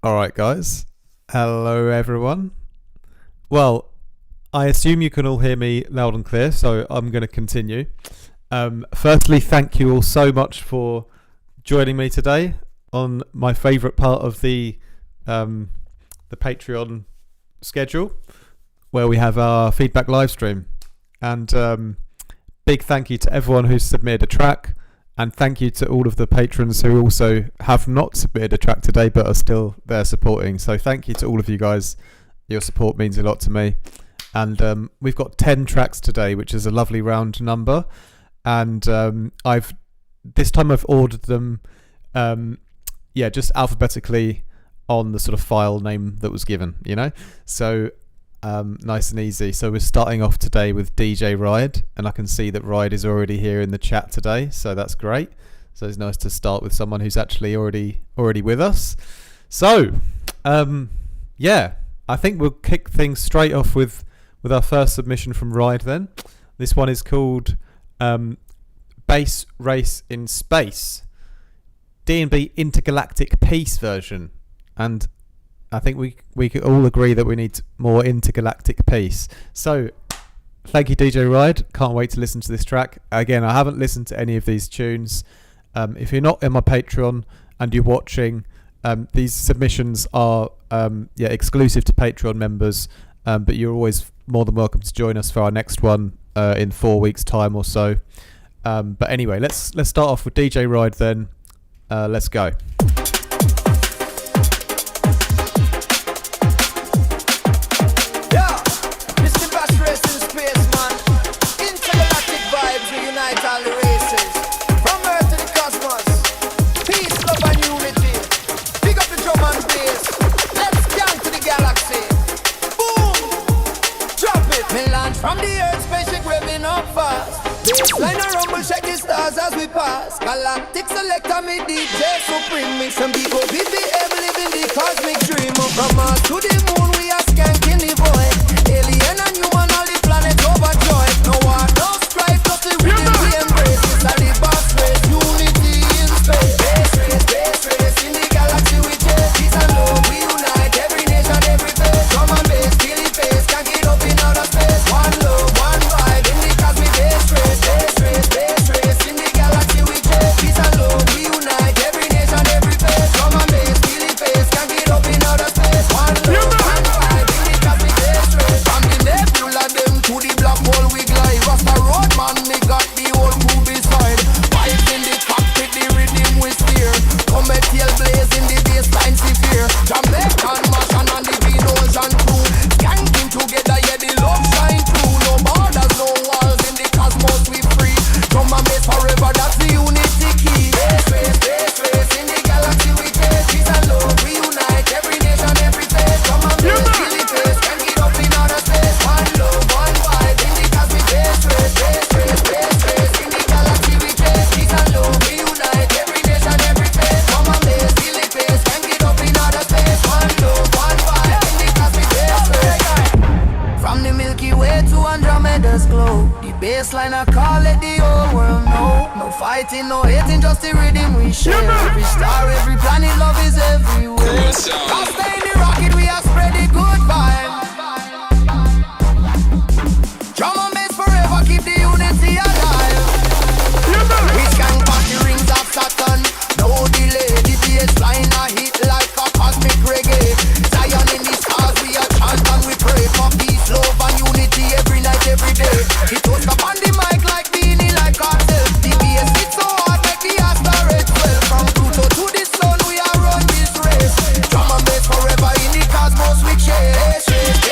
All right, guys. Hello, everyone. Well, I assume you can all hear me loud and clear, so I'm going to continue. Firstly, thank you all so much for joining me today on my favourite part of the Patreon schedule, where we have our feedback live stream. And big thank you to everyone who's submitted a track. And thank you to all of the patrons who also have not submitted a track today but are still there supporting. So thank you to all of you guys. Your support means a lot to me. And we've got 10 tracks today, which is a lovely round number. And this time I've ordered them, just alphabetically on the sort of file name that was given, you know. So nice and easy. So we're starting off today with DJ Ride, and I can see that Ride is already here in the chat today, so that's great. So it's nice to start with someone who's actually already with us. So I think we'll kick things straight off with our first submission from Ride then. This one is called Bass Race in Space, DNB Intergalactic Peace version. And I think we could all agree that we need more intergalactic peace. So, thank you, DJ Ride. Can't wait to listen to this track. Again, I haven't listened to any of these tunes. If you're not in my Patreon and you're watching, these submissions are exclusive to Patreon members. But you're always more than welcome to join us for our next one in 4 weeks' time or so. But anyway, let's start off with DJ Ride then. Let's go. From the earth, spaceship revving up fast. Baseline a rumble, check the stars as we pass. Galactic selector, me DJ supreme. Make some people BBM living the cosmic dream. From Mars to the moon, we are skanking the void. Alien and human, all the planets overjoyed. No war, no strife, nothing rhythm we embrace. It's a the boss race, unity in space. Space race, in the galaxy we chase. Peace and love, we unite, every nation, every face. Drum and bass, kill the face, can't get up in outer space. One love, one vibe, in the cosmic bass race, in the galaxy we chase. Peace and love, we unite, every nation, every face. Drum and bass, kill the face, can't get up in outer space. One love, one vibe, in the cosmic bass race. From the nebula them to the black hole we glide. Rasta road man, they got the whole crew beside. Vibes in the cockpit, the rhythm we steer. Comet tail blaze in the baseline severe. Jamaican Martian and the Green Ocean crew. Skanking together, yeah, the love shine through. No borders, no walls, in the cosmos we free. Drum and bass forever, that's the unity key. Space race, in the galaxy we chase. Peace and love, we unite, every nation, every face. Drum and bass, kill the face, can't get up in outer space. One love, one vibe, in the cosmic bass race. In the galaxy we chase. Peace and love, we unite, every nation, every face. Drum and bass, kill the face, can't get up in outer space. One love, one vibe, in the cosmic bass race. From the Milky Way to Andromeda's glow, the baseline I call it, the whole world know. No fighting, no hating, just the rhythm we share. Every star, every planet, love is everywhere. Cause stay in the rocket, we are spread the good vibe. Drum and bass forever, keep the unity alive. We scan past the rings of Saturn, no delay. The baseline a hit like a cosmic reggae. Zion in the stars, we are chant and we pray for peace, love and unity every night, every day. It toast up on the mic like beanie, like ourselves. The bass hit so hard, make the asteroid swell. From Pluto to the sun, we are run this race. Drum and bass forever in the cosmos we chase.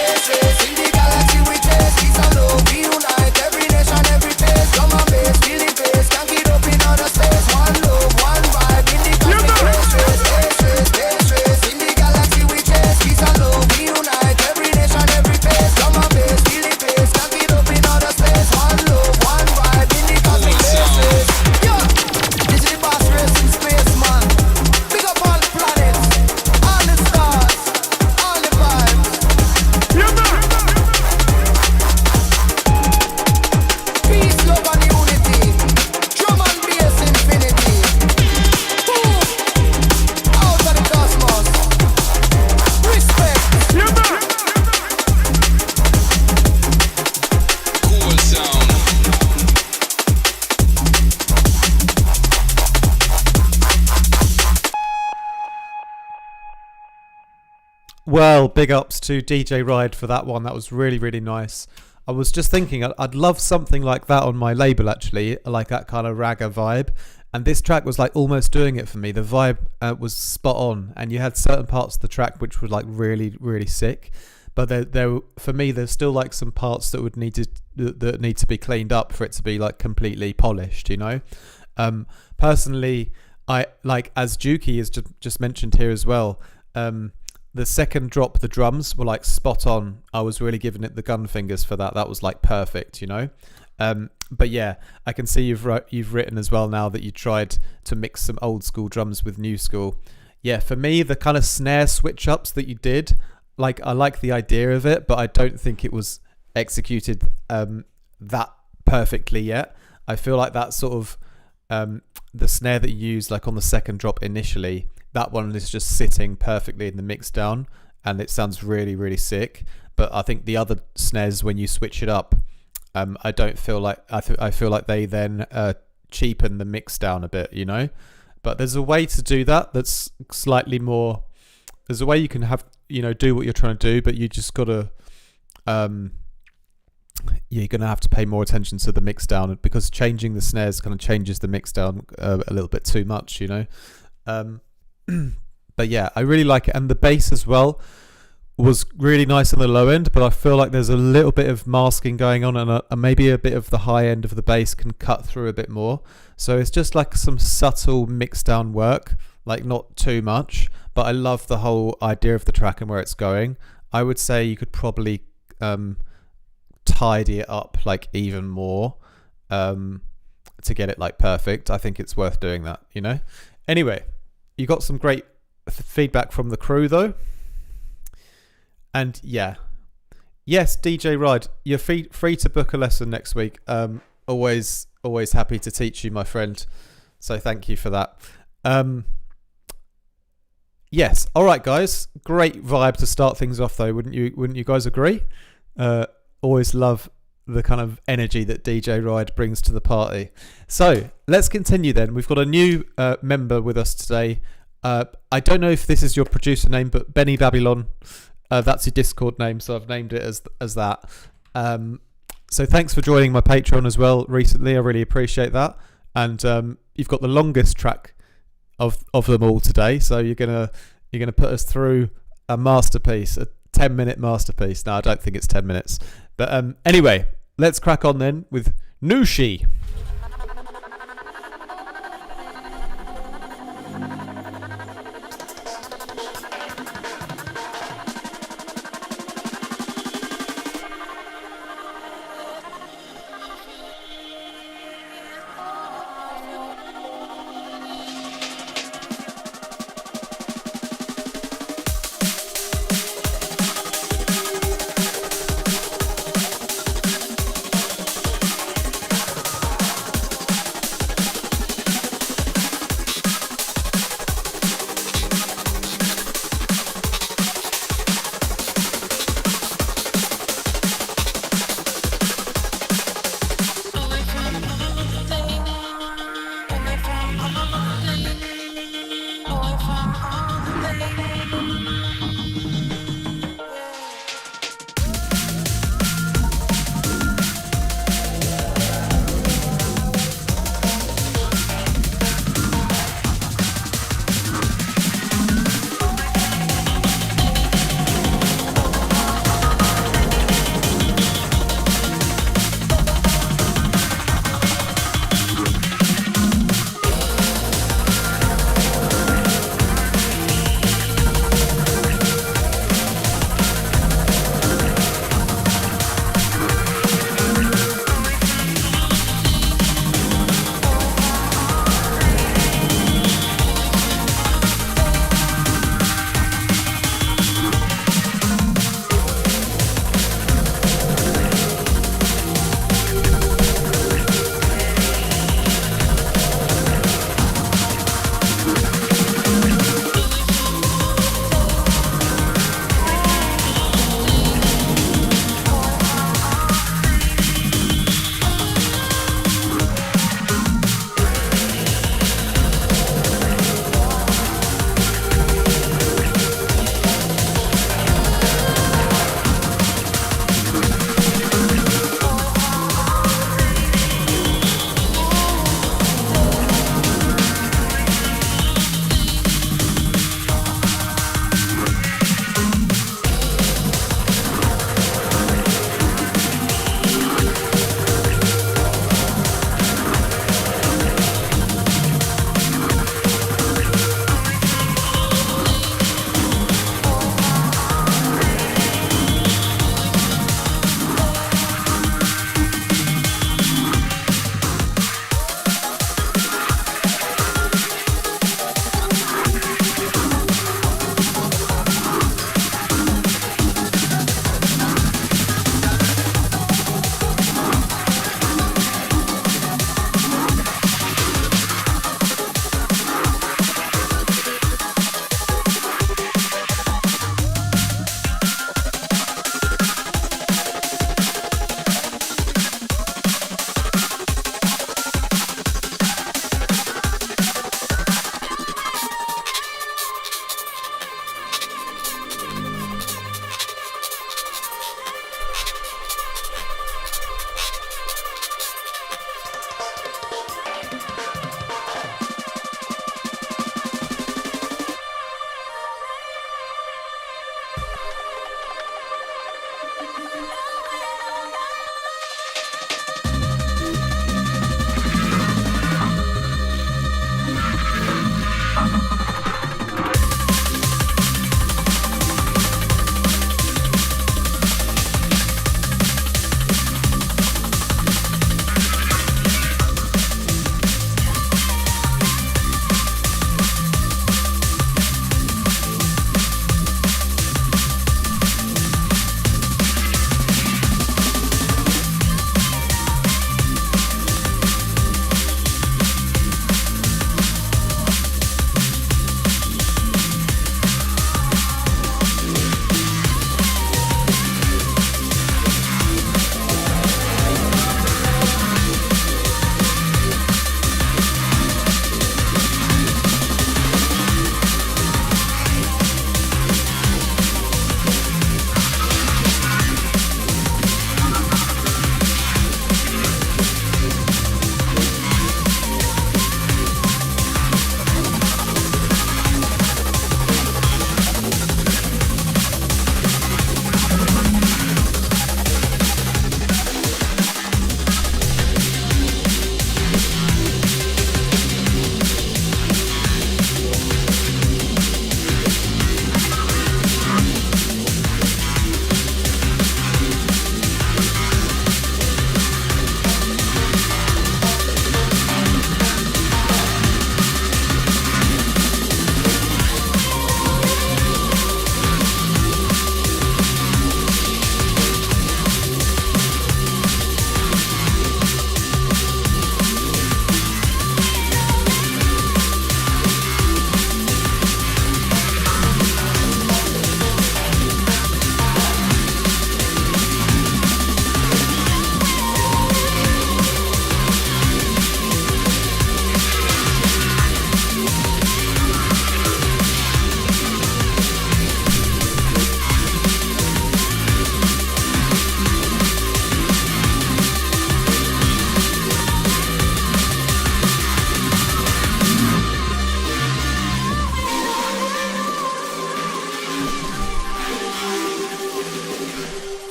Well, big ups to DJ Ride for that one. That was really, really nice. I was just thinking I'd love something like that on my label, actually, like that kind of ragga vibe. And this track was like almost doing it for me. The vibe was spot on, and you had certain parts of the track which were like really, really sick. But there, for me, there's still like some parts that that need to be cleaned up for it to be like completely polished. You know, personally, I like, as Juki has just mentioned here as well. The second drop, the drums were like spot on. I was really giving it the gun fingers for that. That was like perfect, you know. But yeah, I can see you've written as well now that you tried to mix some old school drums with new school. Yeah, for me, the kind of snare switch ups that you did, like, I like the idea of it, but I don't think it was executed that perfectly yet. I feel like that sort of the snare that you used like on the second drop initially, that one is just sitting perfectly in the mix down, and it sounds really, really sick. But I think the other snares, when you switch it up, I don't feel like I feel like they then cheapen the mix down a bit, you know. But there's a way to do that that's slightly more. There's a way you can have, you know, do what you're trying to do, but you just gotta you're gonna have to pay more attention to the mix down, because changing the snares kind of changes the mix down a little bit too much, you know. But yeah, I really like it, and the bass as well was really nice on the low end, but I feel like there's a little bit of masking going on, and maybe a bit of the high end of the bass can cut through a bit more. So it's just like some subtle mix down work, like not too much, but I love the whole idea of the track and where it's going. I would say you could probably tidy it up like even more to get it like perfect. I think it's worth doing that, you know. Anyway, you got some great feedback from the crew though. And yeah, yes, DJ Ride, you're free to book a lesson next week. Always happy to teach you, my friend. So thank you for that. Yes, all right, guys. Great vibe to start things off, though. Wouldn't you guys agree? Always love the kind of energy that DJ Ride brings to the party. So let's continue then. We've got a new member with us today. I don't know if this is your producer name, but Benny Babylon. That's your Discord name, so I've named it as that. So thanks for joining my Patreon as well recently. I really appreciate that. And you've got the longest track of them all today, so you're gonna put us through a masterpiece, a 10-minute masterpiece. No, I don't think it's 10 minutes. But anyway, let's crack on then with Nushi.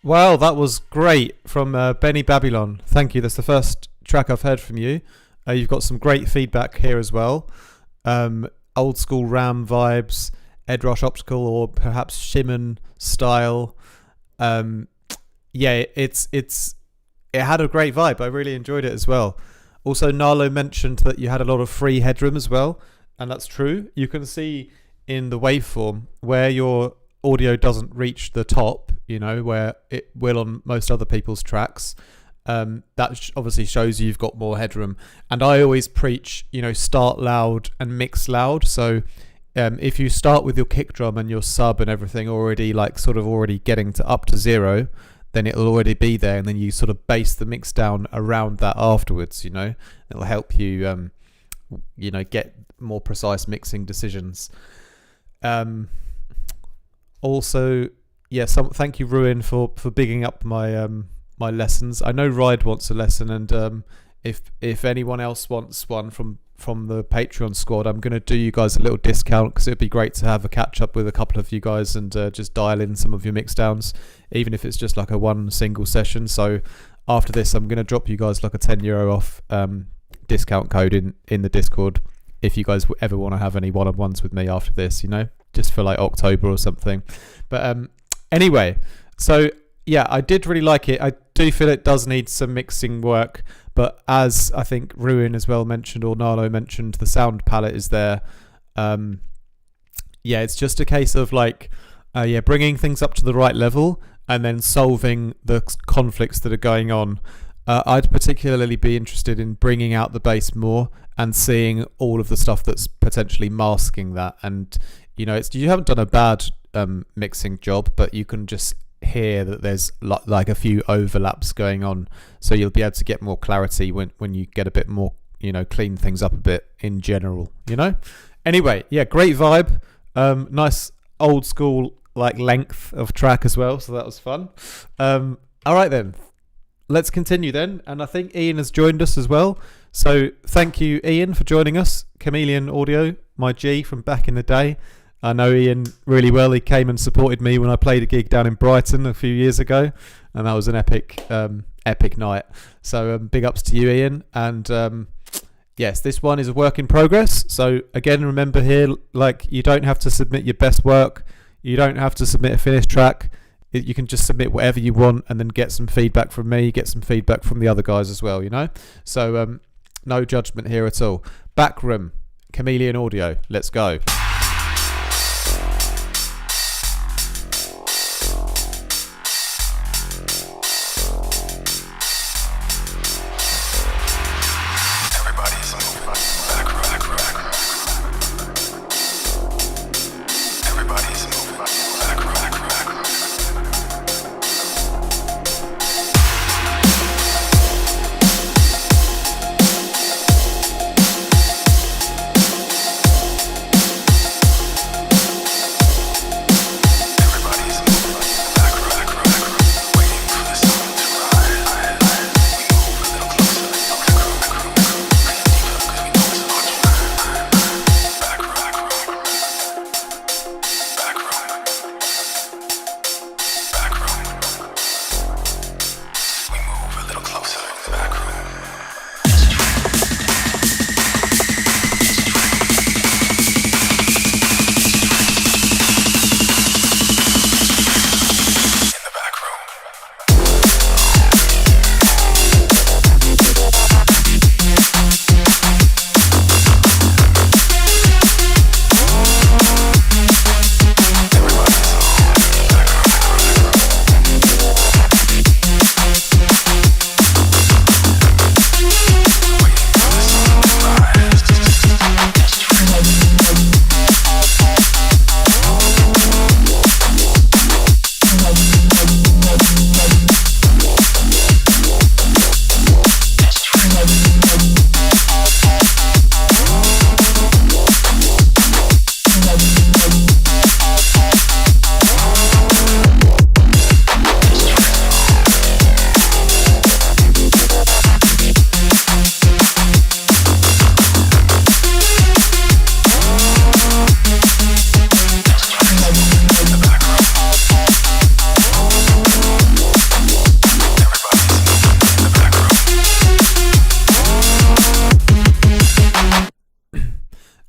Wow, that was great from Benny Babylon. Thank you. That's the first track I've heard from you. You've got some great feedback here as well. Old school Ram vibes, Ed Rush optical, or perhaps Shimon style. Yeah, it had a great vibe. I really enjoyed it as well. Also, Nalo mentioned that you had a lot of free headroom as well, and that's true. You can see in the waveform where your audio doesn't reach the top, where it will on most other people's tracks. That obviously shows you've got more headroom. And I always preach, start loud and mix loud. So if you start with your kick drum and your sub and everything already already getting to up to 0, then it'll already be there, and then you sort of base the mix down around that afterwards. It'll help you get more precise mixing decisions. Also, thank you, Ruin, for bigging up my my lessons. I know Ride wants a lesson, and if anyone else wants one from the Patreon squad, I'm going to do you guys a little discount, because it'd be great to have a catch up with a couple of you guys and just dial in some of your mix downs, even if it's just like a one single session. So after this, I'm going to drop you guys like a €10 off discount code in the Discord, if you guys ever want to have any one-on-ones with me after this, just for like October or something. But anyway, so yeah, I did really like it. I do feel it does need some mixing work, but as I think Ruin as well mentioned, or Nalo mentioned, the sound palette is there. It's just a case of bringing things up to the right level and then solving the conflicts that are going on. I'd particularly be interested in bringing out the bass more and seeing all of the stuff that's potentially masking that. And you haven't done a bad mixing job, but you can just hear that there's like a few overlaps going on, so you'll be able to get more clarity when you get a bit more, clean things up a bit in general. Anyway, yeah, great vibe. Nice old school length of track as well, so that was fun. All right then, let's continue then, and I think Ian has joined us as well. So thank you, Ian, for joining us. Chameleon Audio, my G from back in the day. I know Ian really well. He came and supported me when I played a gig down in Brighton a few years ago, and that was an epic night. So big ups to you, Ian. And yes, this one is a work in progress. So again, remember here, you don't have to submit your best work. You don't have to submit a finished track. You can just submit whatever you want and then get some feedback from me, get some feedback from the other guys as well, So no judgment here at all. Backroom, Chameleon Audio, let's go.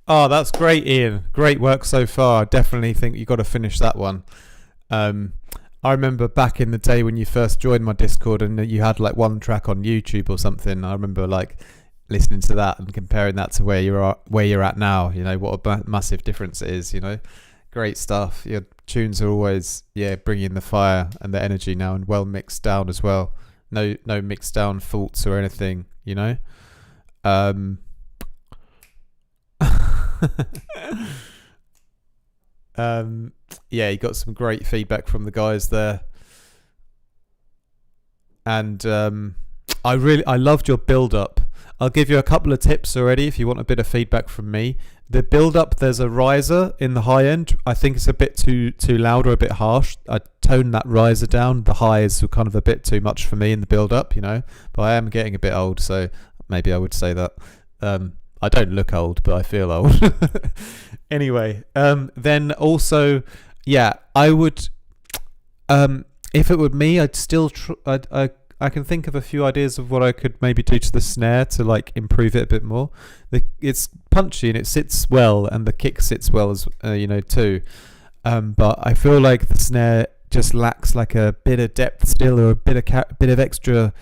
Oh, that's great, Ian. Great work so far. I definitely think you got to finish that one. I remember back in the day when you first joined my Discord and you had like one track on YouTube or something. I remember like listening to that and comparing that to where you're at now. You know what a massive difference it is. You know, great stuff. Your tunes are always bringing the fire and the energy now, and well mixed down as well. No mixed down faults or anything. You know. You got some great feedback from the guys there, and I loved your build up. I'll give you a couple of tips already if you want a bit of feedback from me. The build up, there's a riser in the high end. I think it's a bit too loud or a bit harsh. I toned that riser down. The highs were kind of a bit too much for me in the build up, you know. But I am getting a bit old, so maybe I would say that. I don't look old, but I feel old. Anyway, then also, I would, if it were me, I'd still, I can think of a few ideas of what I could maybe do to the snare to like improve it a bit more. It's punchy and it sits well, and the kick sits well as too. But I feel like the snare just lacks like a bit of depth still, or a bit of extra.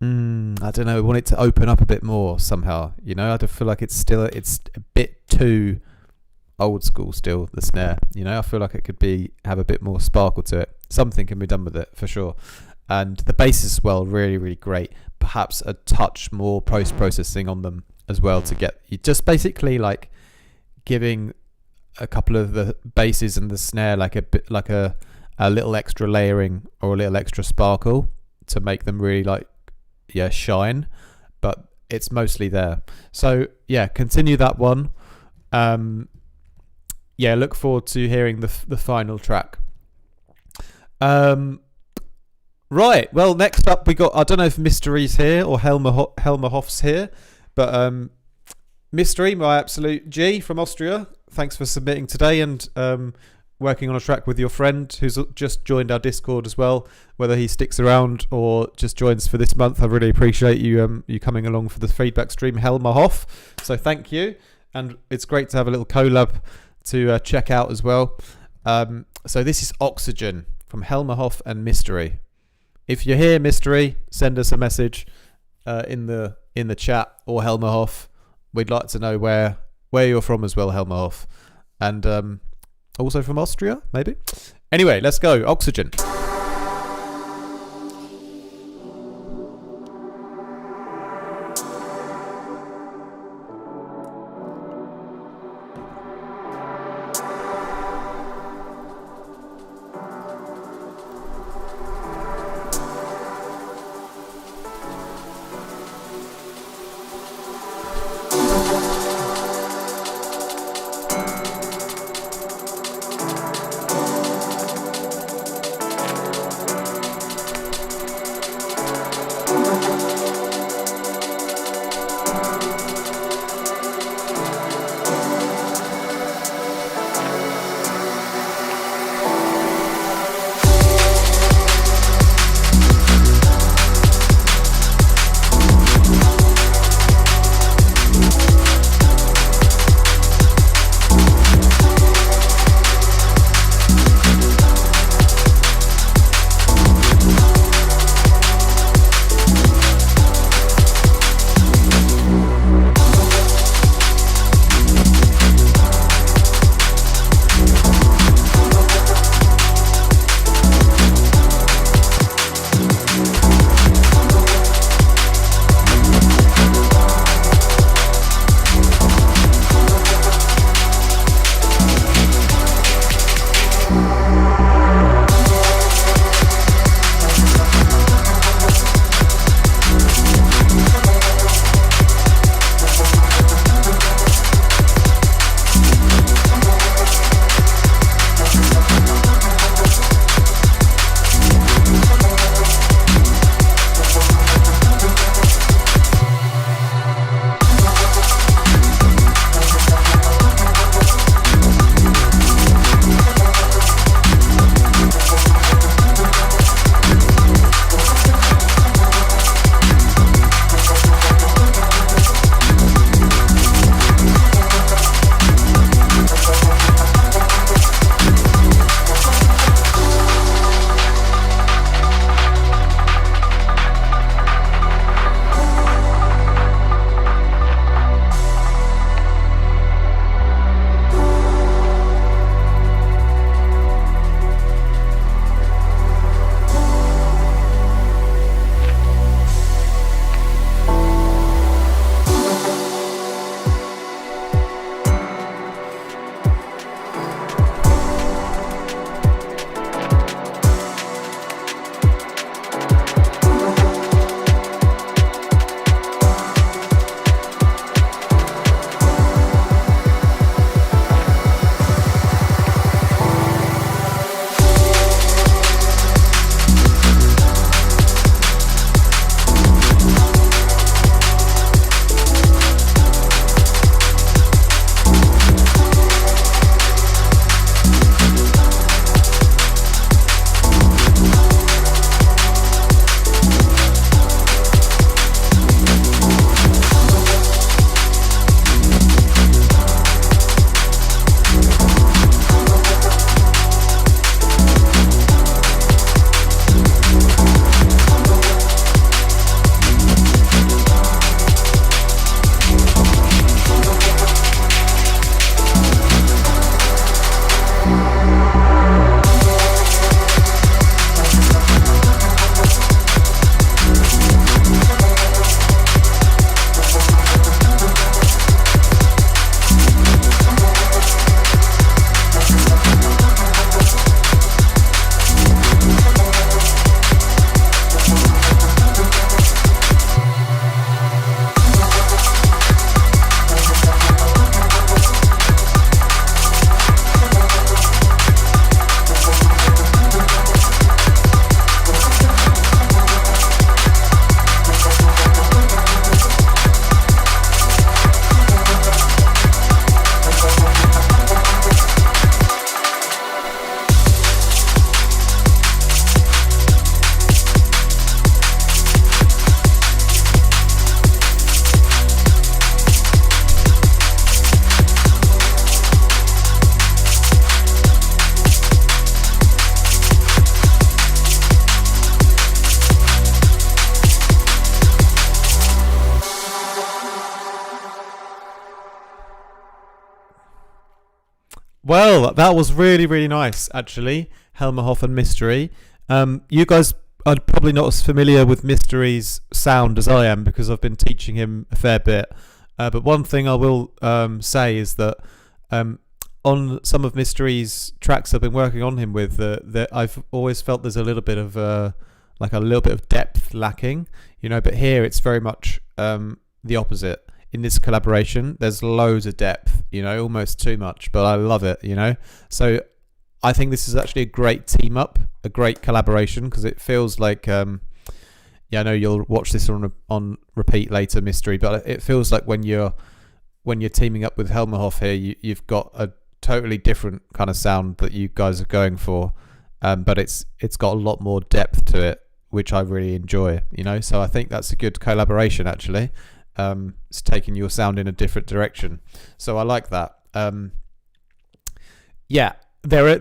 I don't know. I want it to open up a bit more somehow. You know, I feel like it's a bit too old school still. The snare, you know, I feel like it could have a bit more sparkle to it. Something can be done with it for sure. And the bass as well, really, really great. Perhaps a touch more post-processing on them as well to get you just basically like giving a couple of the basses and the snare like a bit like a little extra layering or a little extra sparkle to make them really like shine. But it's mostly there. So continue that one. Look forward to hearing the final track. Right, well, next up we got, I don't know if Mystery's here or Helmer Hoff's here, but Mystery, my absolute G from Austria, thanks for submitting today and working on a track with your friend who's just joined our Discord as well. Whether he sticks around or just joins for this month, I really appreciate you coming along for the feedback stream, Helmer Hoff. So thank you, and it's great to have a little collab to check out as well. So this is Oxygen from Helmer Hoff and Mystery. If you're here, Mystery, send us a message in the chat, or Helmer Hoff. We'd like to know where you're from as well, Helmer Hoff, and also from Austria, maybe. Anyway, let's go. Oxygen. Well, that was really, really nice, actually. Helmerhoff and Mystery. You guys are probably not as familiar with Mystery's sound as I am because I've been teaching him a fair bit. But one thing I will say is that on some of Mystery's tracks I've been working on him with, that I've always felt there's a little bit of depth lacking, But here it's very much the opposite. In this collaboration, there's loads of depth, almost too much, but I love it, So I think this is actually a great team up, a great collaboration, because it feels like, I know you'll watch this on repeat later, Mystery, but it feels like when you're teaming up with Helmerhoff here, you've got a totally different kind of sound that you guys are going for, but it's got a lot more depth to it, which I really enjoy, So I think that's a good collaboration, actually. It's taking your sound in a different direction, so I like that. There's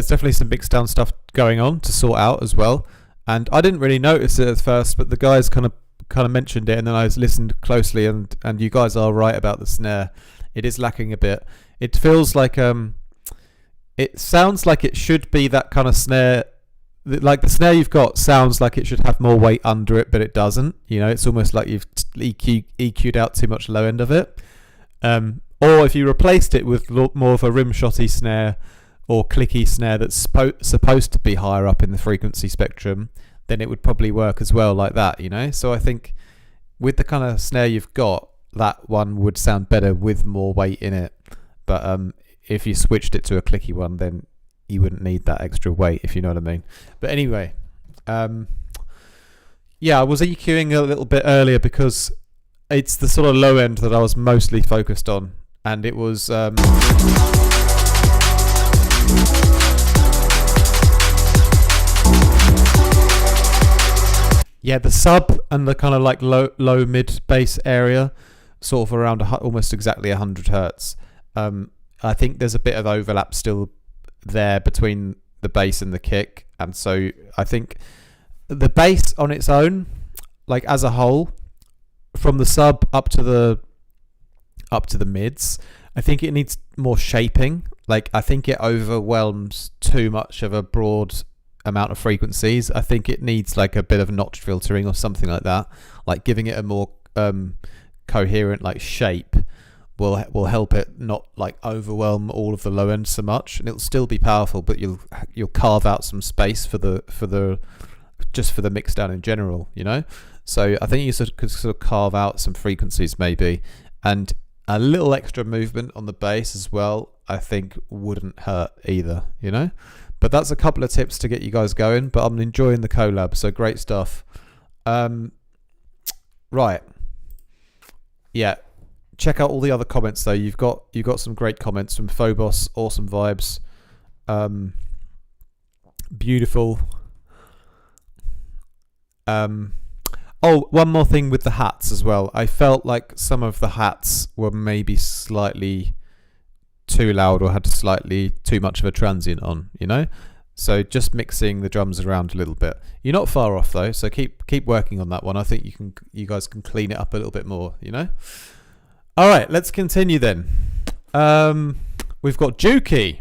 definitely some mix down stuff going on to sort out as well, and I didn't really notice it at first, but the guys kind of mentioned it, and then I listened closely, and you guys are right about the snare. It is lacking a bit. It feels like it sounds like it should be that kind of snare. Like the snare you've got sounds like it should have more weight under it, but it doesn't. It's almost like you've EQ'd out too much low end of it. Or if you replaced it with more of a rimshotty snare or clicky snare that's supposed to be higher up in the frequency spectrum, then it would probably work as well like that, So I think with the kind of snare you've got, that one would sound better with more weight in it. But if you switched it to a clicky one, then you wouldn't need that extra weight, if you know what I mean. But anyway, I was EQing a little bit earlier because it's the sort of low end that I was mostly focused on, and it was the sub and the kind of like low mid bass area, sort of around almost exactly 100 hertz. I think there's a bit of overlap still there between the bass and the kick, and so I think the bass on its own, like as a whole, from the sub up to the mids, I think it needs more shaping. Like I think it overwhelms too much of a broad amount of frequencies. I think it needs like a bit of notch filtering or something like that, like giving it a more coherent like shape will help it not like overwhelm all of the low end so much, and it'll still be powerful, but you'll carve out some space for the mix down in general, So I think you could sort of carve out some frequencies maybe, and a little extra movement on the bass as well, I think wouldn't hurt either, But that's a couple of tips to get you guys going, but I'm enjoying the collab, so great stuff. Right. Yeah. Check out all the other comments though. You've got some great comments from Phobos, awesome vibes. Beautiful. One more thing with the hats as well. I felt like some of the hats were maybe slightly too loud or had slightly too much of a transient on, So just mixing the drums around a little bit. You're not far off though, so keep working on that one. I think you guys can clean it up a little bit more, All right, let's continue then. We've got Juki,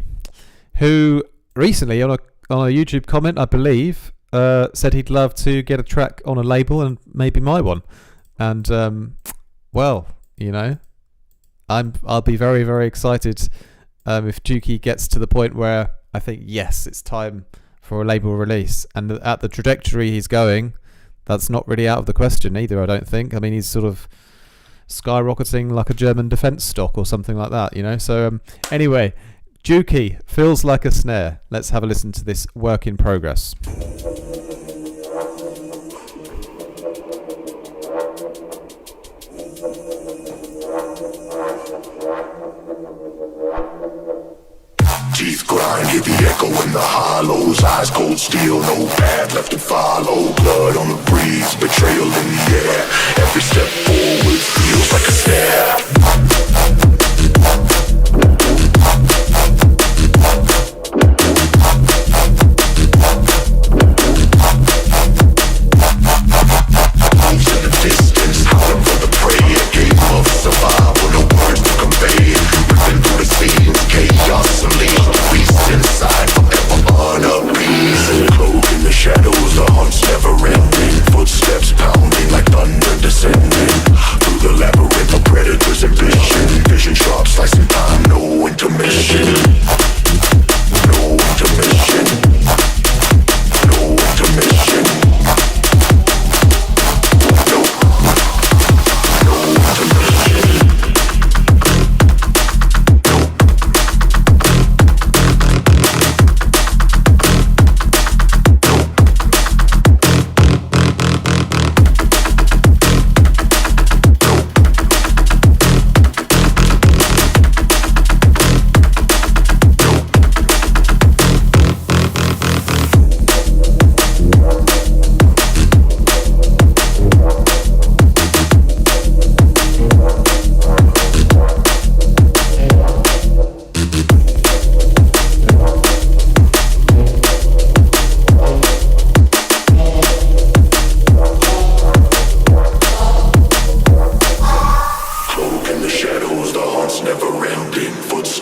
who recently on a YouTube comment, I believe, said he'd love to get a track on a label and maybe my one. And I'll be very, very excited if Juki gets to the point where I think yes, it's time for a label release. And at the trajectory he's going, that's not really out of the question either. I don't think. I mean, he's sort of skyrocketing like a German defense stock or something like that, So anyway, Juki, feels like a snare. Let's have a listen to this work in progress. Teeth grind, hear the echo in the hollows. Eyes cold steel, no path left to follow. Blood on the breeze, betrayal in the air. Every step forward feels like a stare. Chaos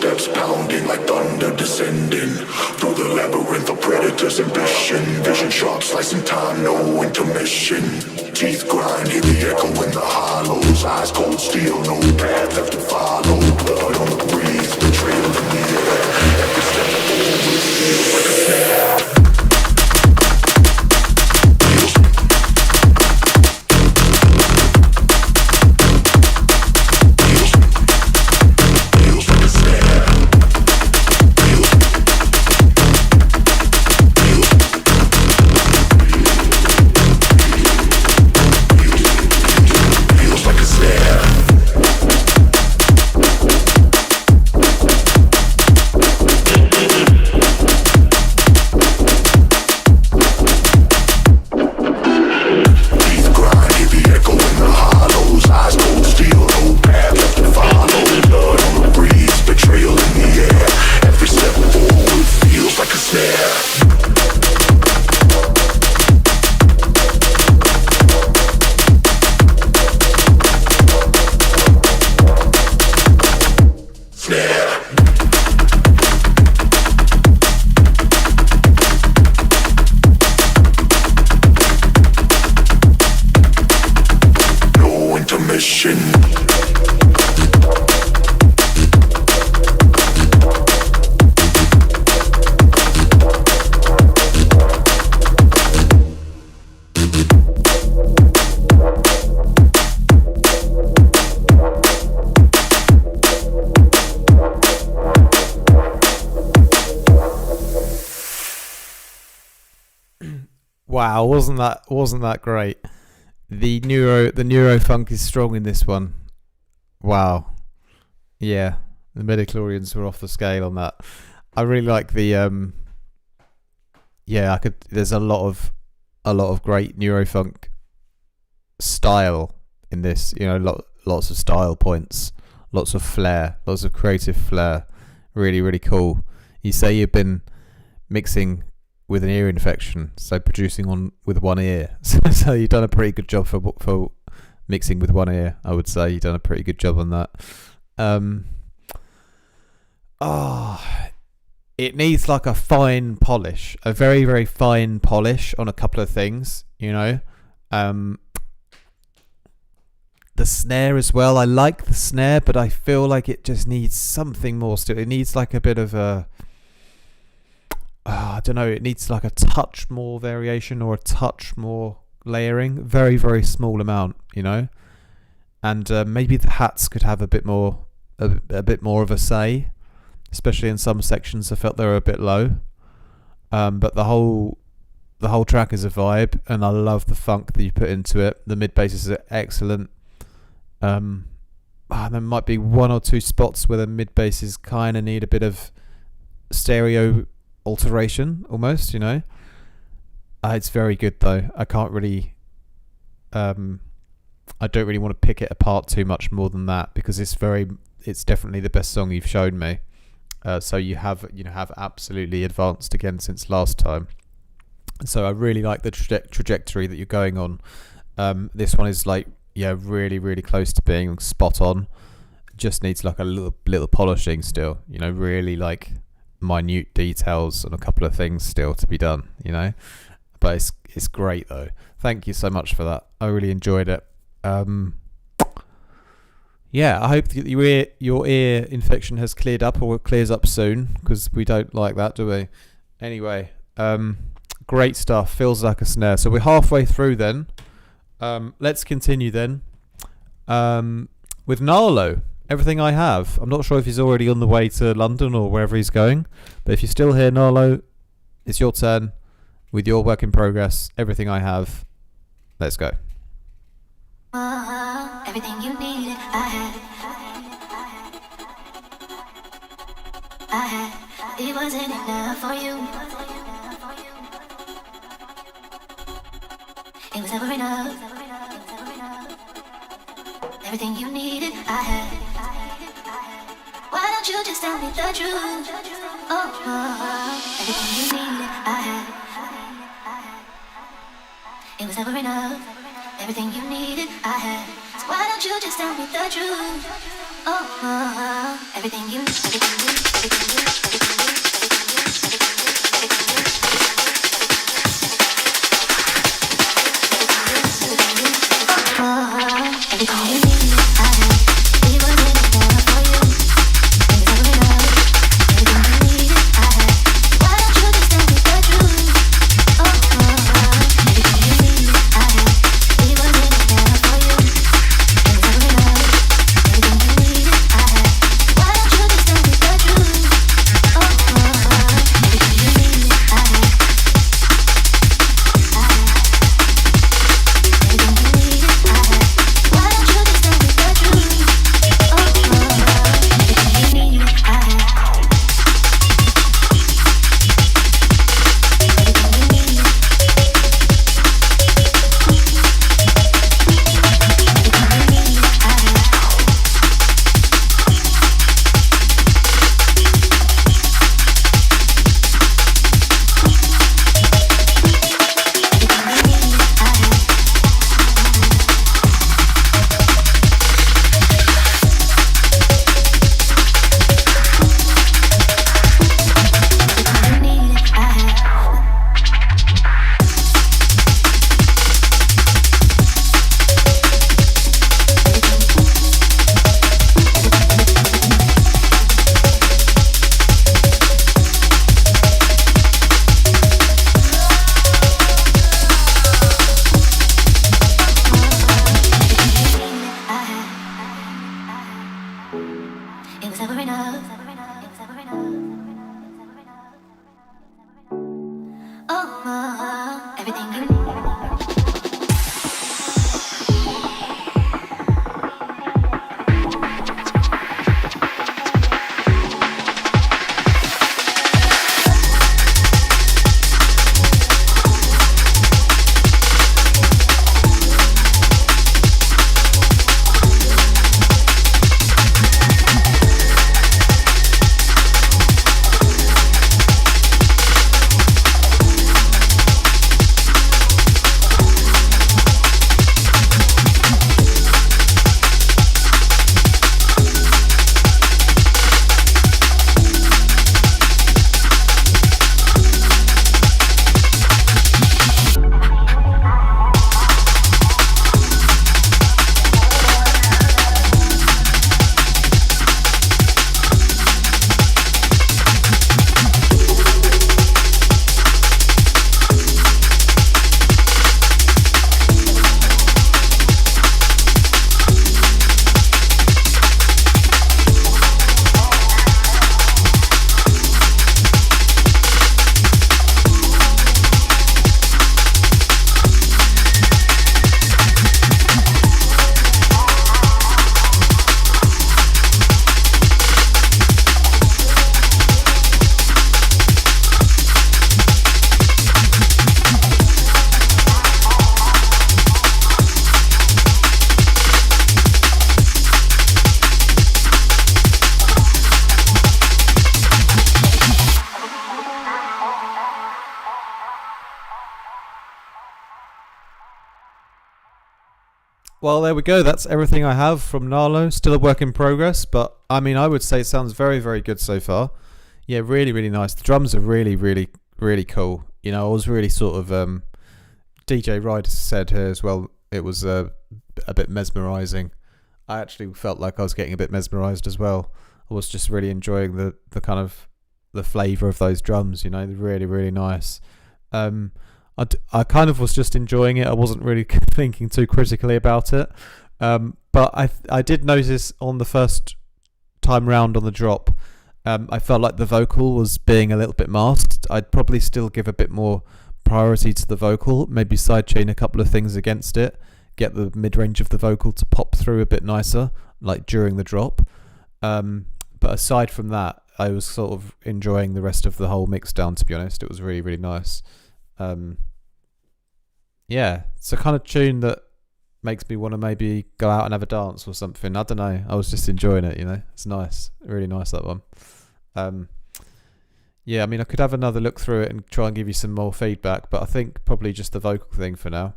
footsteps pounding like thunder descending through the labyrinth of predators' ambition. Vision sharp, slicing time, no intermission. Teeth grind, hear the echo in the hollows. Eyes cold steel, no path left to follow. Blood on the breeze, betrayal in the air. Every step forward feels like a snare. Wow, wasn't that great? The neuro funk is strong in this one. Wow. Yeah, the midichlorians were off the scale on that. I really like the there's a lot of great neurofunk style in this, you know, lots of style points, lots of flair, lots of creative flair. Really, really cool. You say you've been mixing with an ear infection, so producing on with one ear. So you've done a pretty good job for mixing with one ear. I would say you've done a pretty good job on that. It needs like a fine polish, a very, very fine polish on a couple of things, you know. The snare as well. I like the snare, but I feel like it just needs something more still. It needs like a bit of a I don't know, it needs like a touch more variation or a touch more layering. Very, very small amount, you know. And maybe the hats could have a bit more of a say, especially in some sections. I felt they were a bit low. But the whole track is a vibe, and I love the funk that you put into it. The mid bass is excellent. There might be one or two spots where the mid basses kind of need a bit of stereo alteration almost, you know. It's very good though. I can't really I don't really want to pick it apart too much more than that, because it's definitely the best song you've shown me. So you have absolutely advanced again since last time. So I really like the trajectory that you're going on. This one is like, yeah, really, really close to being spot on. Just needs like a little polishing still, you know, really like minute details and a couple of things still to be done, you know. But it's great though. Thank you so much for that. I really enjoyed it. Yeah, I hope that your ear infection has cleared up, or clears up soon, because we don't like that, do we? Anyway, great stuff. Feels like a snare. So we're halfway through then. Let's continue then with Narlo. Everything I Have. I'm not sure if he's already on the way to London or wherever he's going, but if you're still here, Narlo, it's your turn with your work in progress. Everything I Have. Let's go. Everything you needed, I had. It wasn't enough for you. It was never enough. Everything you needed, I had. Why don't you just tell me the truth? Everything you needed, I had. It was never enough. Everything you needed, I had. So why don't you just tell me the truth? Well, there we go. That's everything I have from Narlo. Still a work in progress, but I mean, I would say it sounds very, very good so far. Yeah, really, really nice. The drums are really, really, really cool. You know, I was really sort of DJ Ryder said here as well. It was a bit mesmerizing. I actually felt like I was getting a bit mesmerized as well. I was just really enjoying the kind of the flavor of those drums. You know, they're really, really nice. I kind of was just enjoying it. I wasn't really thinking too critically about it. But I did notice on the first time round on the drop, I felt like the vocal was being a little bit masked. I'd probably still give a bit more priority to the vocal, maybe sidechain a couple of things against it, get the mid-range of the vocal to pop through a bit nicer, like during the drop. But aside from that, I was sort of enjoying the rest of the whole mix down, to be honest. It was really, really nice. Yeah, it's a kind of tune that makes me want to maybe go out and have a dance or something. I don't know. I was just enjoying it, you know. It's nice. Really nice, that one. Yeah, I mean, I could have another look through it and try and give you some more feedback, but I think probably just the vocal thing for now.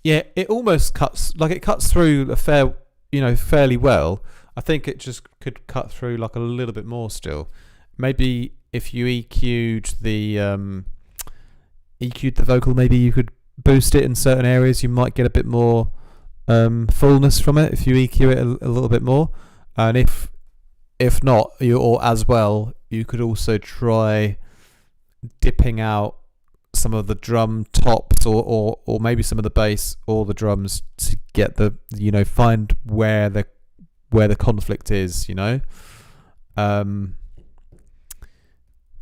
Yeah, it almost cuts through fairly well. I think it just could cut through like a little bit more still. Maybe if you EQ'd the vocal, maybe you could boost it in certain areas. You might get a bit more fullness from it if you EQ it a little bit more. And if not, you could also try dipping out some of the drum tops or maybe some of the bass or the drums to get the find where the conflict is,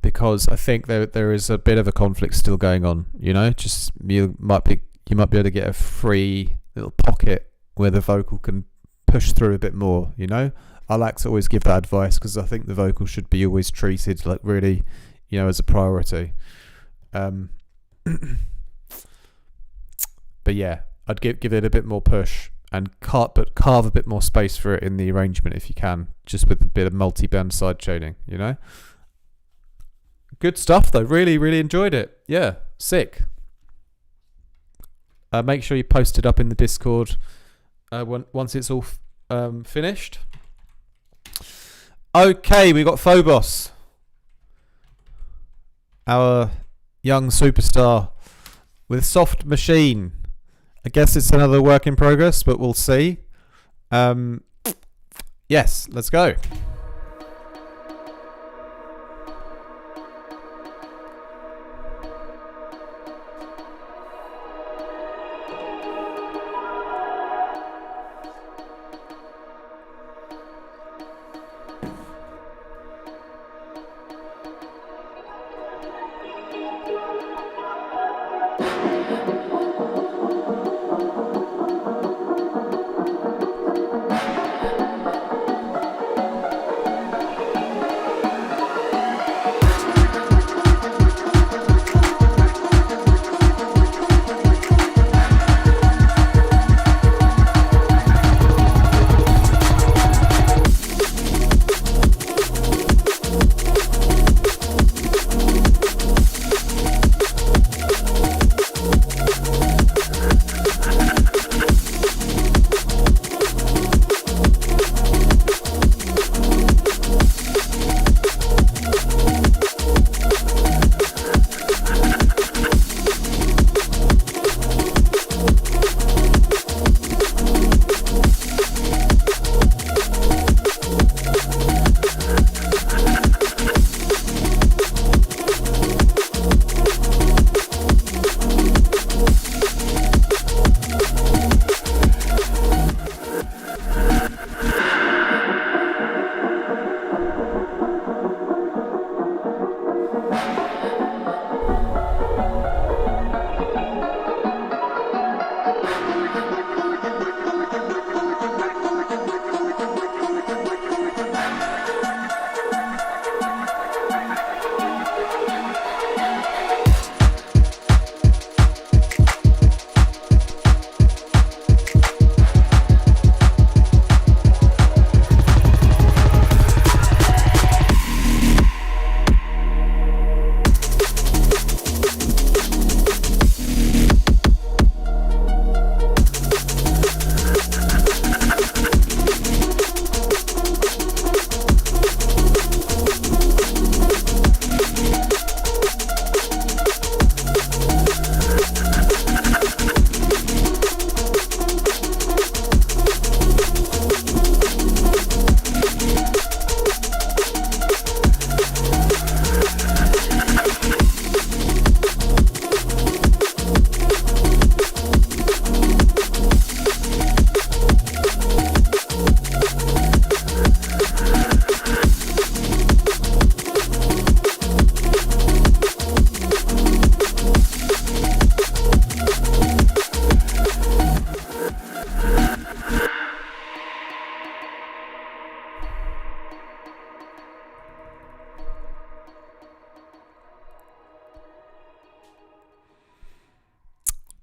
because I think there is a bit of a conflict still going on, just you might be able to get a free little pocket where the vocal can push through a bit more. I like to always give that advice because I think the vocal should be always treated like really as a priority. But yeah, I'd give it a bit more push and carve a bit more space for it in the arrangement if you can, just with a bit of multi-band side chaining, Good stuff though, really, really enjoyed it. Yeah, sick. Make sure you post it up in the Discord once it's all finished. Okay, we got Phobos, our young superstar with Soft Machine. I guess it's another work in progress, but we'll see. Yes, let's go.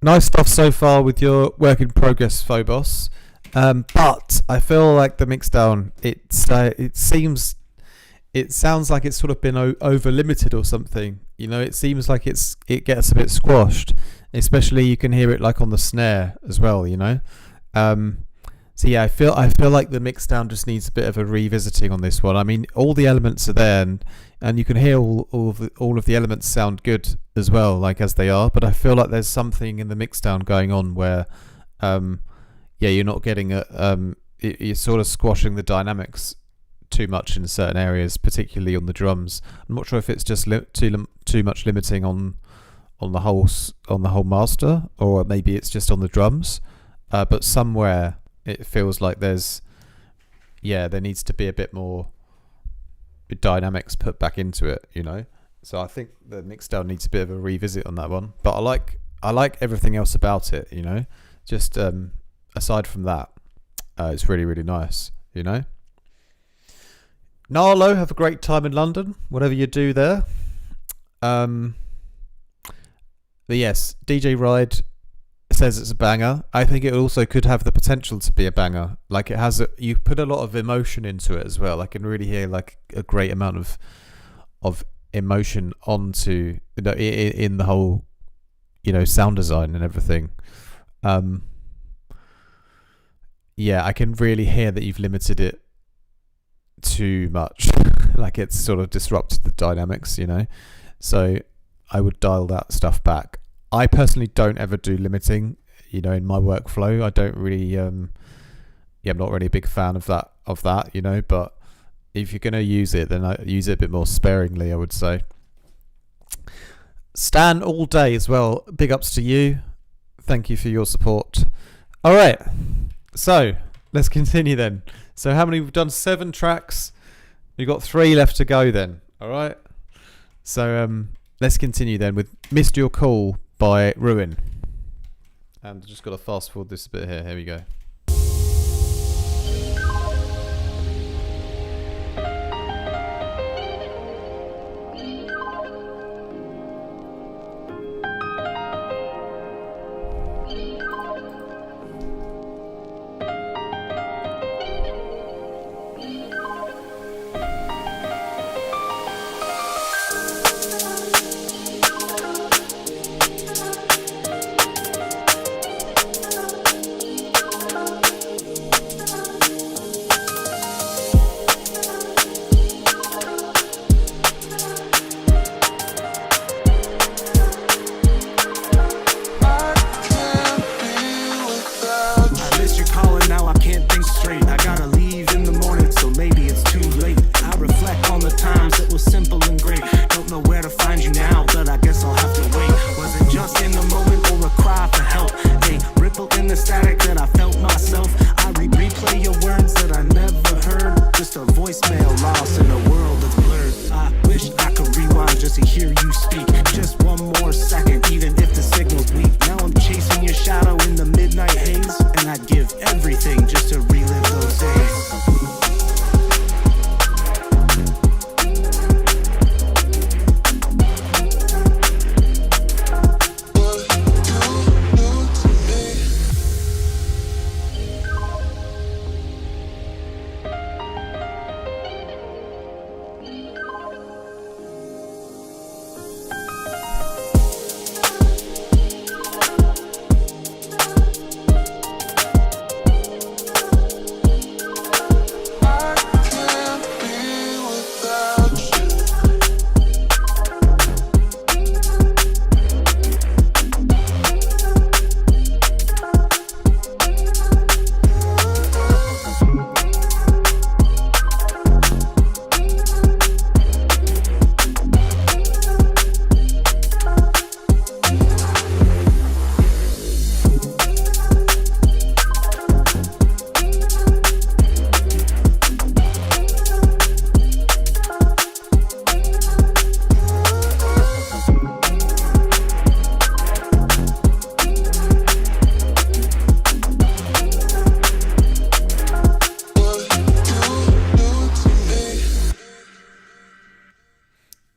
Nice stuff so far with your work in progress, Phobos. But I feel like the mixdown, it sounds like it's sort of been over limited or something. You know, it seems like it gets a bit squashed. especially you can hear it like on the snare as well, you know. So yeah, I feel like the mix down just needs a bit of a revisiting on this one. I mean, all the elements are there, and you can hear all of the elements sound good as well, like as they are. But I feel like there's something in the mix down going on where, you're not getting you're sort of squashing the dynamics too much in certain areas, particularly on the drums. I'm not sure if it's just too much limiting on the whole master, or maybe it's just on the drums. But somewhere it feels like there needs to be a bit more dynamics put back into it, you know. So I think the mixdown needs a bit of a revisit on that one. But I like everything else about it, you know. Just aside from that, it's really, really nice, you know. Narlo, have a great time in London, whatever you do there. But yes, DJ Ride says it's a banger. I think it also could have the potential to be a banger. Like it has, you put a lot of emotion into it as well. I can really hear like a great amount of emotion onto, you know, in the whole, you know, sound design and everything. Yeah, I can really hear that you've limited it too much. Like it's sort of disrupted the dynamics, you know. So I would dial that stuff back. I personally don't ever do limiting, you know, in my workflow. I don't really, I'm not really a big fan of that, you know. But if you're going to use it, then I use it a bit more sparingly, I would say. Stan all day as well. Big ups to you. Thank you for your support. All right, so let's continue then. So how many? We've done 7 tracks. We've got 3 left to go then. All right. So let's continue then with "Missed Your Call" by Ruin. And just got to fast forward this a bit here. Here we go.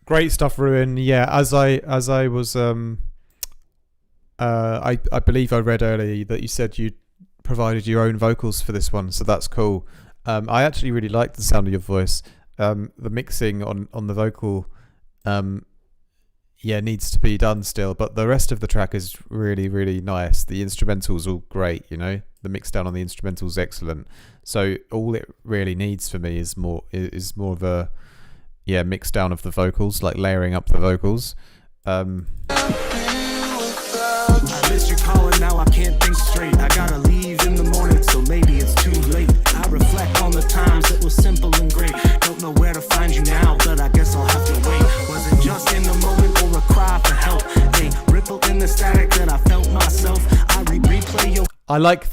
Great stuff, Ruin. Yeah, as I was I believe I read earlier that you said you provided your own vocals for this one, so that's cool. I actually really like the sound of your voice. The mixing on the vocal, needs to be done still. But the rest of the track is really, really nice. The instrumental's all great, you know. The mix down on the instrumental's excellent. So all it really needs for me is more of a mix down of the vocals, like layering up the vocals. I missed your calling, now I can't think straight. I gotta leave in the morning, so maybe it's too late. I reflect on the times that was simple and great. Don't know where to find you now, but I guess I'll have to wait. Was it just in the moment or a cry for help? Hey, ripple in the static that I felt myself. I replay your... I like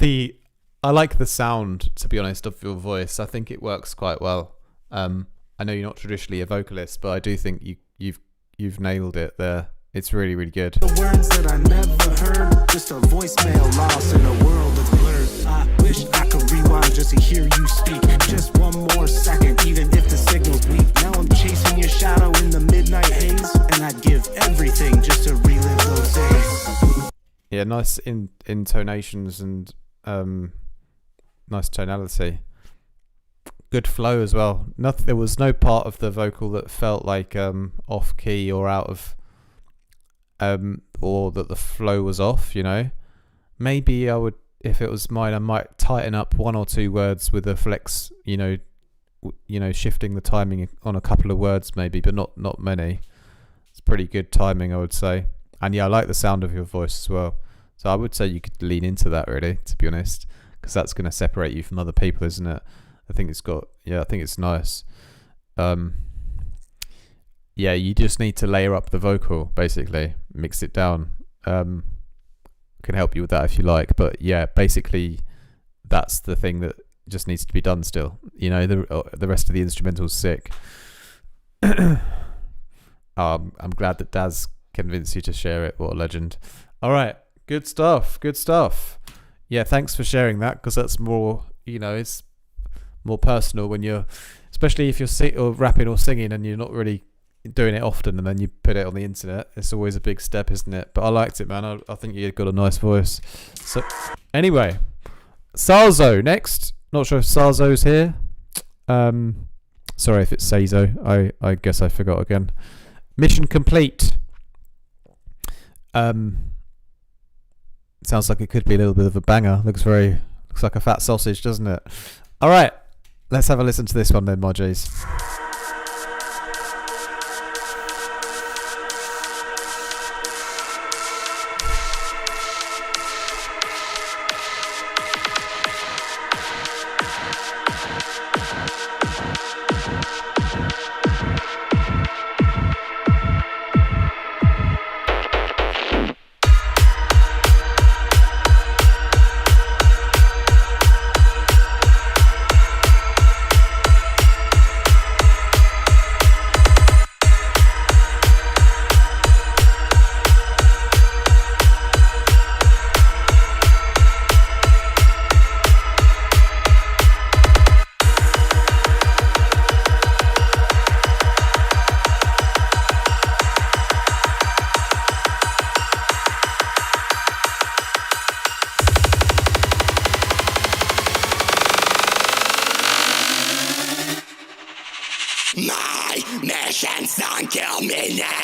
the sound, to be honest, of your voice. I think it works quite well. I know you're not traditionally a vocalist, but I do think you've nailed it there. It's really, really good. The words that I never heard, just a voicemail lost in a world that's blurred. I wish I could rewind just to hear you speak. Just one more second, even if the signal's weak. Now I'm chasing your shadow in the midnight haze, and I'd give everything just to relive those days. Yeah, nice intonations and nice tonality. Good flow as well. There was no part of the vocal that felt like off key or out of or that the flow was off, you know. Maybe I would, if it was mine, I might tighten up one or two words with a flex, you know, shifting the timing on a couple of words maybe, but not many. It's pretty good timing, I would say. And yeah, I like the sound of your voice as well. So I would say you could lean into that, really, to be honest, because that's going to separate you from other people, isn't it? I think it's nice. Yeah, you just need to layer up the vocal, basically, mix it down. Can help you with that if you like, but yeah, basically that's the thing that just needs to be done still. You know, the rest of the instrumental's sick. I'm glad that Daz convinced you to share it. What a legend. All right, good stuff. Yeah, thanks for sharing that, because that's more, you know, it's more personal when you're, especially if you're or rapping or singing and you're not really doing it often, and then you put it on the internet. It's always a big step, isn't it? But I liked it, man. I think you got a nice voice. So anyway, Sarzo next. Not sure if Sarzo's here. Sorry if it's Sazo. I guess I forgot again. Mission complete. Sounds like it could be a little bit of a banger. Looks like a fat sausage, doesn't it? All right, let's have a listen to this one then, my G's. My mission's don't kill me now.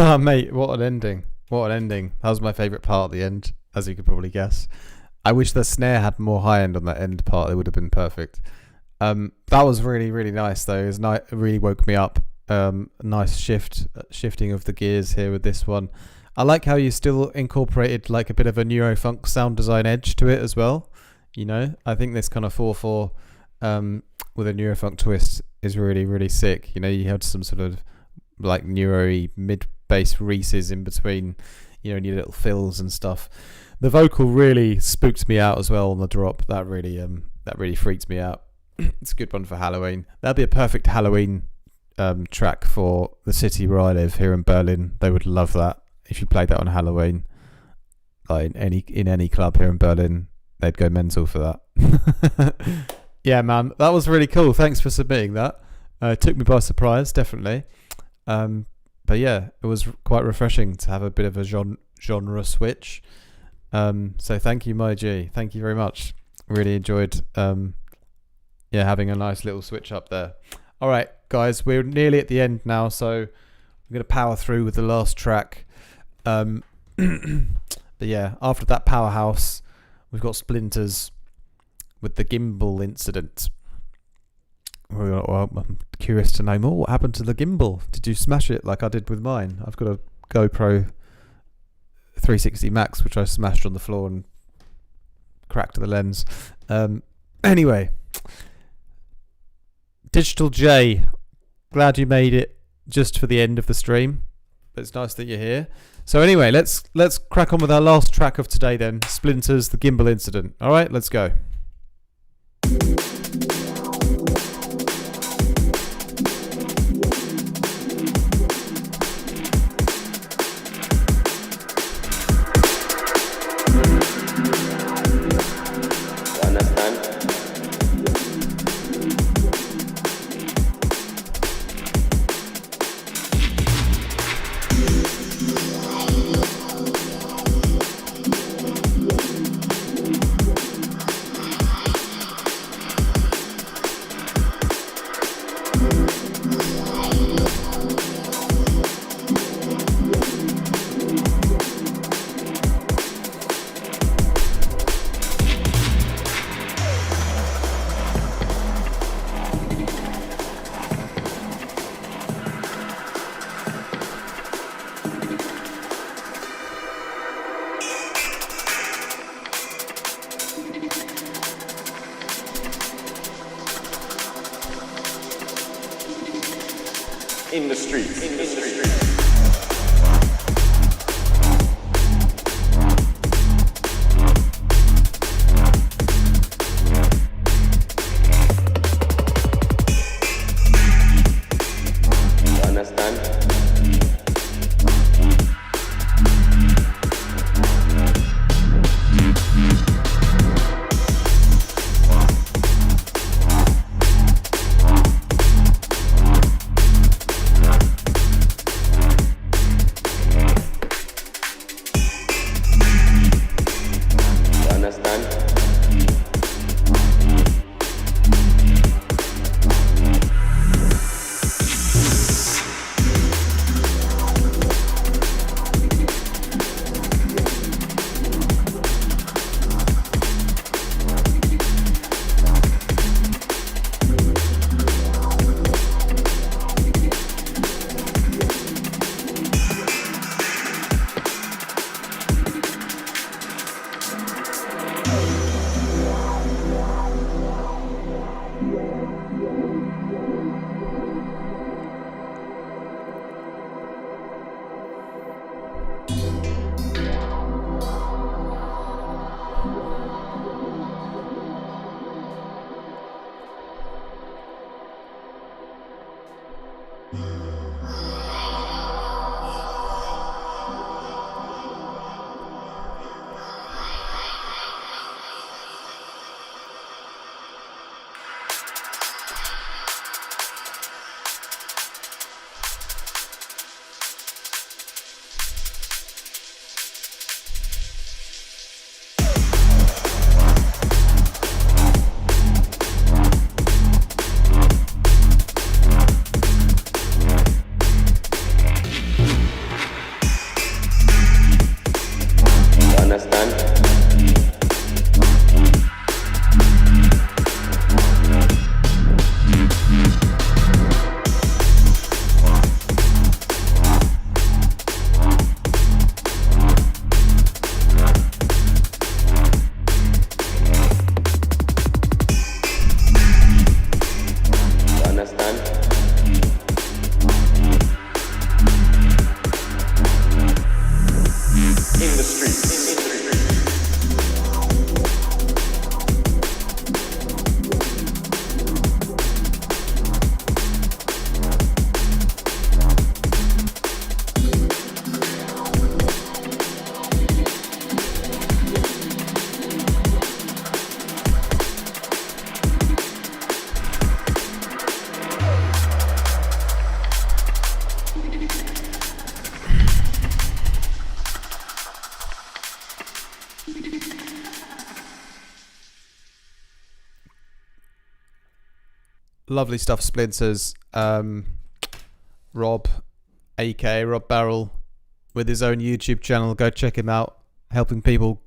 Oh, mate, what an ending. What an ending. That was my favourite part at the end, as you could probably guess. I wish the snare had more high end on that end part. It would have been perfect. That was really, really nice, though. It really woke me up. Nice shifting of the gears here with this one. I like how you still incorporated like a bit of a neurofunk sound design edge to it as well. You know, I think this kind of 4/4 with a neurofunk twist is really, really sick. You know, you had some sort of like neuro-y mid-bass Reese's in between, you know, and your little fills and stuff. The vocal really spooked me out as well on the drop. That really freaked me out. It's a good one for Halloween. That'd be a perfect Halloween track for the city where I live here in Berlin. They would love that if you played that on Halloween. Like in any club here in Berlin, they'd go mental for that. Yeah, man, that was really cool. Thanks for submitting that. It took me by surprise, definitely. But yeah, it was quite refreshing to have a bit of a genre switch. So thank you, my G. Thank you very much. Really enjoyed having a nice little switch up there. All right, guys, we're nearly at the end now, so we're going to power through with the last track. But yeah, after that powerhouse, we've got Splinters with the gimbal incident. Well, I'm curious to know more. What happened to the gimbal? Did you smash it like I did with mine? I've got a GoPro 360 Max, which I smashed on the floor and cracked the lens. Anyway, Digital J, glad you made it just for the end of the stream. But it's nice that you're here. So anyway, let's crack on with our last track of today then. Splinters, the gimbal incident. All right, let's go. In the streets. lovely stuff, Splinters. Rob, aka Rob Barrel, with his own YouTube channel. Go check him out, helping people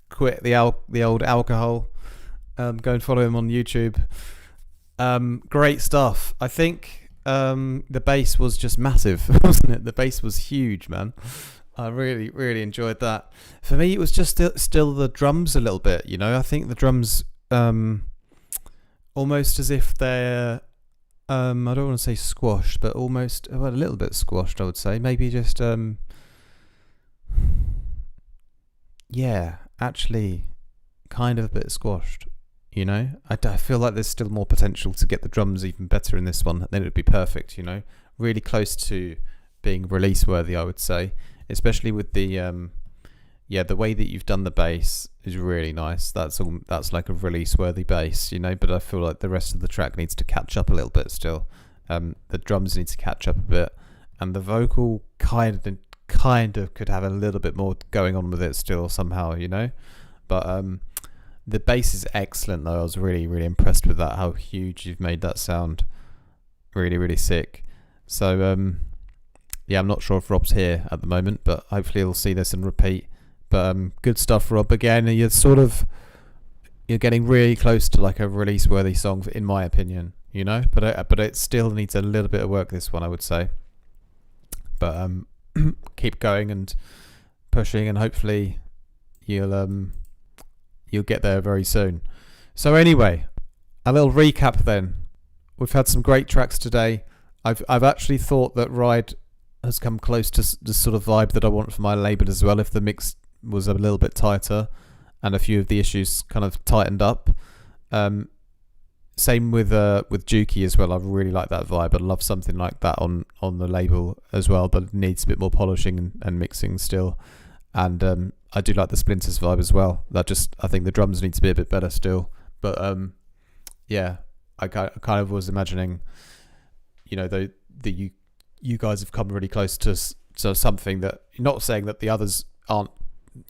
quit the old alcohol. Go and follow him on YouTube. Great stuff. I think the bass was just massive, wasn't it? The bass was huge, man. I really, really enjoyed that. For me, it was just still the drums a little bit, you know. I think the drums, almost as if they're, I don't want to say squashed, but almost, well, a little bit squashed, I would say. Maybe just, yeah, actually kind of a bit squashed, you know. I feel like there's still more potential to get the drums even better in this one. Then it would be perfect, you know. Really close to being release worthy, I would say. Especially with the the way that you've done the bass is really nice. That's like a release worthy bass, you know, but I feel like the rest of the track needs to catch up a little bit still. The drums need to catch up a bit, and the vocal kind of could have a little bit more going on with it still somehow, you know. But the bass is excellent though. I was really, really impressed with that, how huge you've made that sound. Really, really sick. So yeah, I'm not sure if Rob's here at the moment, but hopefully he'll see this and repeat. But good stuff, Rob. Again, you're getting really close to like a release-worthy song, in my opinion. You know, but it still needs a little bit of work. This one, I would say. But keep going and pushing, and hopefully you'll get there very soon. So anyway, a little recap then. We've had some great tracks today. I've actually thought that Ride has come close to the sort of vibe that I want for my label as well, if the mix was a little bit tighter and a few of the issues kind of tightened up. Same with Juki as well. I really like that vibe. I'd love something like that on the label as well, but it needs a bit more polishing and mixing still. And I do like the Splinters vibe as well. I think the drums need to be a bit better still. But yeah, I kind of was imagining, you know, you guys have come really close to something that, not saying that the others aren't,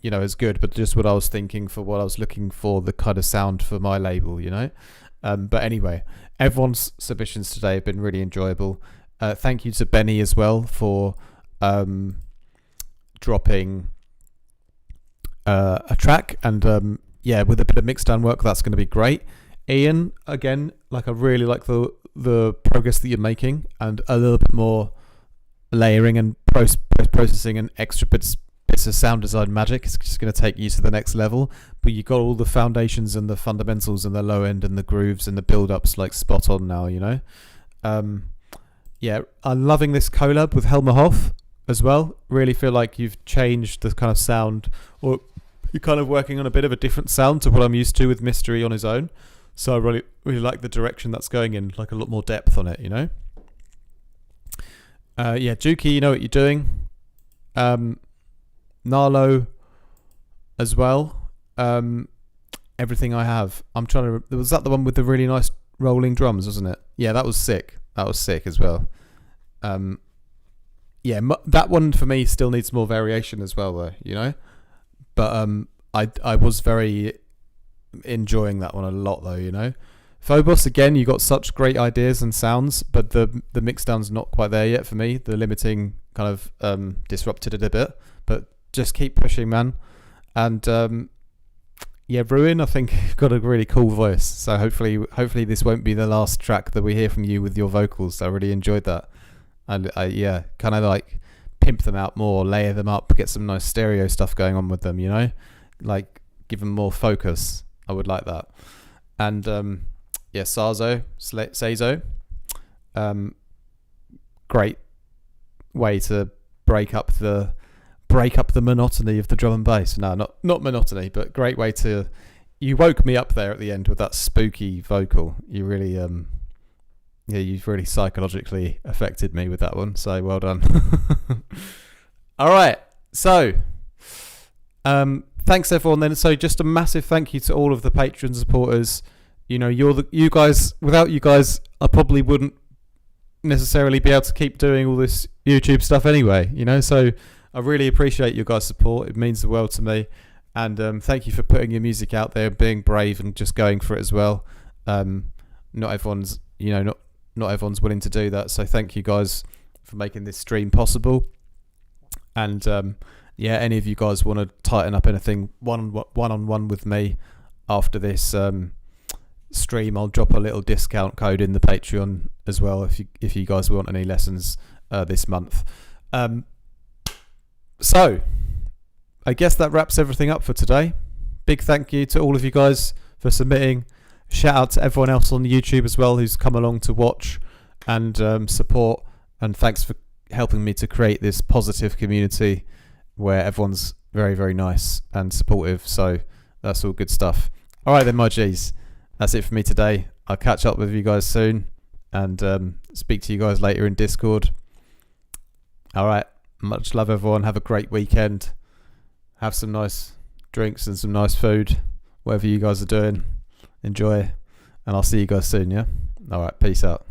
you know, as good, but just what I was thinking for what I was looking for, the kind of sound for my label, you know. But anyway, everyone's submissions today have been really enjoyable. Thank you to Benny as well for dropping a track, and yeah, with a bit of mix down work, that's going to be great. Ian, again, like I really like the progress that you're making, and a little bit more layering and processing and extra bits of sound design magic. It's just going to take you to the next level, but you got all the foundations and the fundamentals and the low end and the grooves and the build-ups like spot on now, you know. Yeah, I'm loving this collab with Helmer Hoff as well. Really feel like you've changed the kind of sound, or you're kind of working on a bit of a different sound to what I'm used to with Mystery on his own. So I really, really like the direction that's going in, like a lot more depth on it, you know. Yeah, Juki, you know what you're doing. Narlo as well. Everything I Have. I'm trying to. Was that the one with the really nice rolling drums, wasn't it? Yeah, that was sick. That was sick as well. Yeah, that one for me still needs more variation as well, though. You know, but I was very enjoying that one a lot, though. You know, Phobos, again, you got such great ideas and sounds, but the mix down's not quite there yet for me. The limiting kind of disrupted it a bit, but just keep pushing, man. And yeah, Ruin, I think, got a really cool voice. So hopefully this won't be the last track that we hear from you with your vocals. I really enjoyed that. And yeah, kind of like pimp them out more, layer them up, get some nice stereo stuff going on with them, you know, like give them more focus. I would like that. And yeah, Sazo, great way to break up the monotony of the drum and bass. No, not monotony, but great way to. You woke me up there at the end with that spooky vocal. You really, yeah, you've really psychologically affected me with that one. So well done. All right, so thanks everyone. Then, so just a massive thank you to all of the Patreon supporters. You know, you guys. Without you guys, I probably wouldn't necessarily be able to keep doing all this YouTube stuff anyway. You know, so I really appreciate your guys' support. It means the world to me. And thank you for putting your music out there, being brave and just going for it as well. Not everyone's not everyone's willing to do that. So thank you guys for making this stream possible. And any of you guys want to tighten up anything one-on-one with me after this stream, I'll drop a little discount code in the Patreon as well if you guys want any lessons this month. So I guess that wraps everything up for today. Big thank you to all of you guys for submitting. Shout out to everyone else on YouTube as well who's come along to watch and support, and thanks for helping me to create this positive community where everyone's very, very nice and supportive. So that's all good stuff. All right then, my G's, that's it for me today. I'll catch up with you guys soon and speak to you guys later in Discord. All right, much love everyone. Have a great weekend. Have some nice drinks and some nice food, whatever you guys are doing. Enjoy, and I'll see you guys soon. Yeah, all right, peace out.